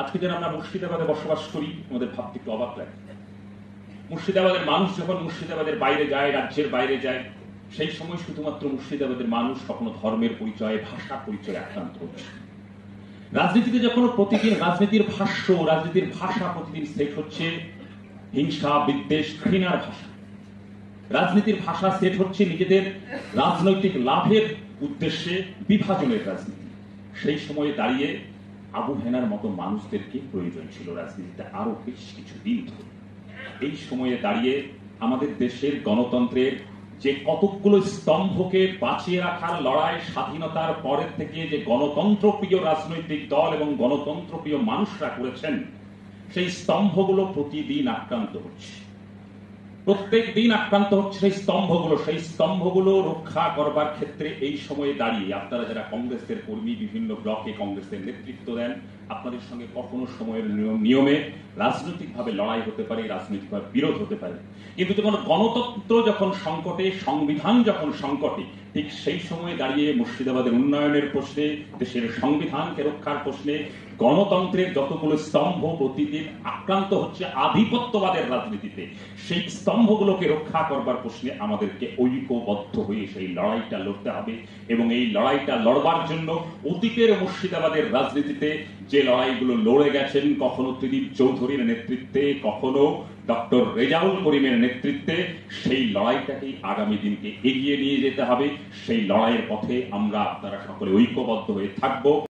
আজকে যারা আমরা মুর্শিদাবাদে বসবাস করি আমাদের ভাবতে একটু অবাক লাগে। মুর্শিদাবাদের মানুষ যখন মুর্শিদাবাদের বাইরে যায়, রাজ্যের বাইরে যায়, সেই সময় শুধুমাত্র মুর্শিদাবাদের মানুষ কখনো ধর্মের পরিচয়ে, ভাষার পরিচয়ে আক্রান্ত হচ্ছে। রাজনীতিতে যখন প্রতিদিন রাজনীতির ভাষা প্রতিদিন সেট হচ্ছে হিংসা, বিদ্বেষ, ঘৃণার ভাষা। রাজনীতির ভাষা সেট হচ্ছে নিজেদের রাজনৈতিক লাভের উদ্দেশ্যে বিভাজনের রাজনীতি। সেই সময়ে দাঁড়িয়ে আবু হেনার মতো মানুষদেরকে প্রয়োজন ছিল রাজনীতিতে আরো বেশ কিছুদিন ধরে। এই সময়ে দাঁড়িয়ে আমাদের দেশের গণতন্ত্রের যে কতগুলো স্তম্ভকে বাঁচিয়ে রাখার লড়াই, স্বাধীনতার পরের থেকে যে গণতন্ত্রপ্রিয় রাজনৈতিক দল এবং গণতন্ত্রপ্রিয় মানুষরা করেছেন, সেই স্তম্ভগুলো প্রতিদিন আক্রান্ত হচ্ছে, প্রত্যেক দিন আক্রান্ত হচ্ছে সেই স্তম্ভগুলো রক্ষা করবার ক্ষেত্রে এই সময়ে দাঁড়িয়ে আপনারা যারা কংগ্রেসের কর্মী, বিভিন্ন ব্লকে কংগ্রেসের নেতৃত্ব দেন, আপনাদের সঙ্গে কখনো সময়ের নিয়মে রাজনৈতিকভাবে লড়াই হতে পারে, রাজনৈতিকভাবে বিরোধ হতে পারে, কিন্তু যখন গণতন্ত্র যখন সংকটে, সংবিধান যখন সংকটে, ঠিক সেই সময়ে দাঁড়িয়ে মুর্শিদাবাদের উন্নয়নের প্রশ্নে, দেশের সংবিধানকে রক্ষার প্রশ্নে গণতন্ত্রের যতগুলো স্তম্ভ প্রতিদিন আক্রান্ত হচ্ছে আধিপত্যবাদের রাজনীতিতে, সেই স্তম্ভগুলোকে রক্ষা করবার প্রশ্নে আমাদেরকে ঐক্যবদ্ধ হয়ে সেই লড়াইটা লড়তে হবে। এবং এই লড়াইটা লড়বার জন্য অতীতের মুর্শিদাবাদের রাজনীতিতে যে লড়াইগুলো লড়ে গেছেন, কখনো ত্রিদীপ চৌধুরীর নেতৃত্বে, কখনো ডক্টর রেজাউল করিমের নেতৃত্বে, সেই লড়াইটাকেই আগামী দিনকে এগিয়ে নিয়ে যেতে হবে। সেই লড়াইয়ের পথে আমরা আপনারা সকলে ঐক্যবদ্ধ হয়ে থাকবো।